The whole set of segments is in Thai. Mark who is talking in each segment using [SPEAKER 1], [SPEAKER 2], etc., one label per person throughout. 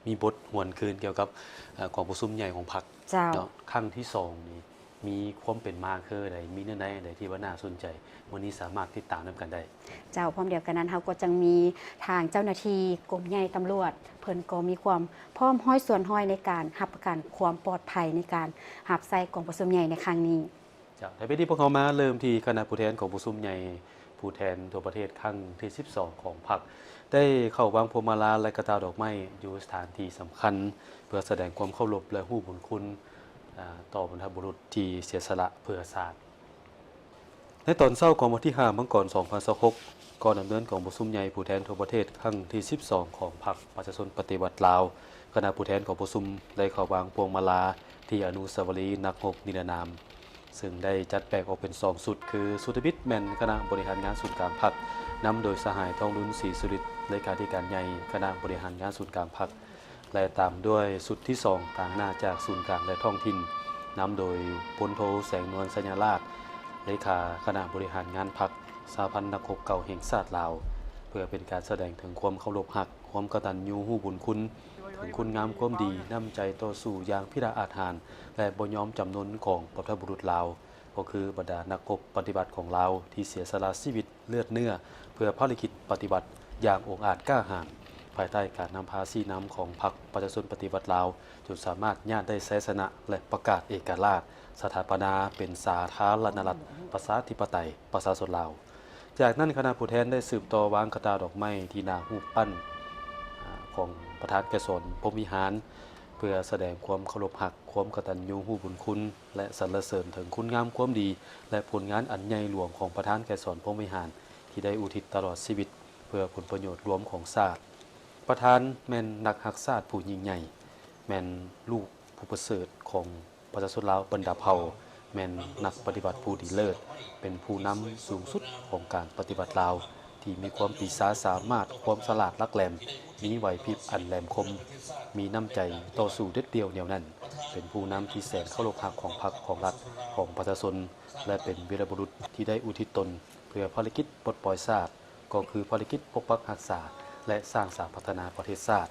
[SPEAKER 1] มีบทหวนคืนเกี่ยวกับของประชุมใหญ่ของพรรค
[SPEAKER 2] เจ้า
[SPEAKER 1] เนาะครั้งที่2นี่มีความเป็นมาคือใดมีเนื้อใดที่ว่าน่าสนใจวันนี้สามารถติดตามนำกันได้
[SPEAKER 2] เจ้าพร้อมเดียวกันนั้นเขาก็จังมีทางเจ้าหน้าที่กรมใหญ่ตำรวจเพิ่นก็มีความพร้อมห้อยส่วนห้อยในการรับประกันความปลอดภัยในการหับใส่กองประชุมใหญ่ในครั้งนี้
[SPEAKER 1] จ้ะแต่ไปที่พวกเขามาเริ่มที่คณะผู้แทนของประชุมใหญ่ผู้แทนทั่วประเทศครั้งที่12ของพรรคได้เข้าวางพวงมาลาและกระตาดอกไม้อยู่สถานที่สำคัญเพื่อแสดงความเคารพและฮู้บุญคุณต่อบรรพบุรุษที่เสียสละเพื่อชาติในตอนเช้าของวันที่5 มังกร 2026ก่อนดำเนินของประชุมใหญ่ผู้แทนทั่วประเทศครั้งที่12ของพรรคประชาชนปฏิวัติลาวคณะผู้แทนของประชุมได้เข้าวางพวงมาลาที่อนุสาวรีย์นักรบนิรนามซึ่งได้จัดแบ่งออกเป็น2สุดคือสุทธิบิตแมนคณะบริหารงานศูนย์กลางพรรคนำโดยสหายทองรุนศรีสุริตเลขาธิการใหญ่คณะบริหารงานศูนย์กลางพรรคและตามด้วยสุดที่2ต่างหน้าจากศูนย์กลางและท้องถิ่นนำโดยพลโทแสงนวลสัญลาภเลขาคณะบริหารงานพรรคสหพันธ์นักรบเก่าแห่งชาติลาวเพื่อเป็นการแสดงถึงความเคารพรักความกตัญญูรู้บุญคุณถึงคุณงามความดีน้ำใจต่อสู้อย่างพิราอาถรรพ์และบ่ยอมจำนนของบรรพบุรุษลาวก็คือบรรดานักรบปฏิบัติของลาวที่เสียสละชีวิตเลือดเนื้อเพื่อภารกิจปฏิบัติอย่างองอาจกล้าหาญภายใต้การนำพาสีน้ำของพรรคประชาชนปฏิวัติลาวจนสามารถญาติได้ชัยชนะและประกาศเอกราชสถาปนาเป็นสาธารณรัฐประชาธิปไตยประชาชนลาวจากนั้นคณะผู้แทนได้สืบต่อวางกระตาดอกไม้ที่หน้ารูปปั้นของประธานแกษรพรหมวิหารเพื่อแสดงความเคารพรักความกตัญญูรู้บุญคุณและสรรเสริญถึงคุณงามความดีและผลงานอันใหญ่หลวงของประธานแกษรพรหมวิหารที่ได้อุทิศตลอดชีวิตเพื่อผลประโยชน์รวมของชาติประธานแม่นนักรักชาติผู้ยิ่งใหญ่แม่นลูกผู้ประเสริฐของประชาชนลาวบรรดาเผ่าแม่นนักปฏิบัติผู้ดีเลิศเป็นผู้นำสูงสุดของการปฏิบัติลาวที่มีความปีศาจสามารถความฉลาดลักแหลมมีไหวพริบอันแหลมคมมีน้ำใจต่อสู้เด็ดเดียวเหนียวแน่นเป็นผู้นำที่แสนเคารพรักของพรรคของรัฐของประชาชนและเป็นวีรบุรุษที่ได้อุทิศตนเพื่อภารกิจปลดปล่อยชาติก็คือภารกิจปกปักรักษาและสร้างสรรค์พัฒนาประเทศชาติ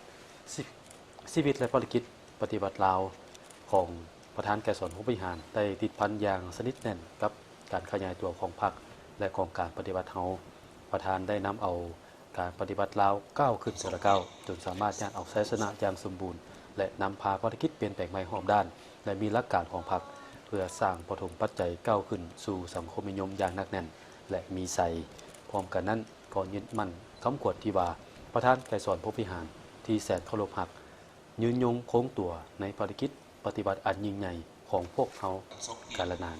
[SPEAKER 1] ชีวิตและภารกิจปฏิบัติลาวของประธานแกษรพรหมวิหารได้ติดพันอย่างสนิทแน่นกับการขยายตัวของพรรคและของการปฏิบัติเฮาประธานได้นำเอาการปฏิบัติลาวก้าวขึ้นแต่ละก้าวจนสามารถย่างเอาชัยชนะอย่างสมบูรณ์และนำพาภารกิจเปลี่ยนแปลงใหม่หอมด้านและมีหลักการของพรรคเพื่อสร้างปฐมปัจจัยก้าวขึ้นสู่สังคมนิยมอย่างหนักแน่นและมีใสพร้อมกันนั้นก็ยึดมั่นคำขวัญที่ว่าประธานไกรสอนพรหมวิหารที่แสนเคารพรักยืนยงคงตัวในภารกิจปฏิบัติอันยิ่งใหญ่ของพวกเขากาลนาน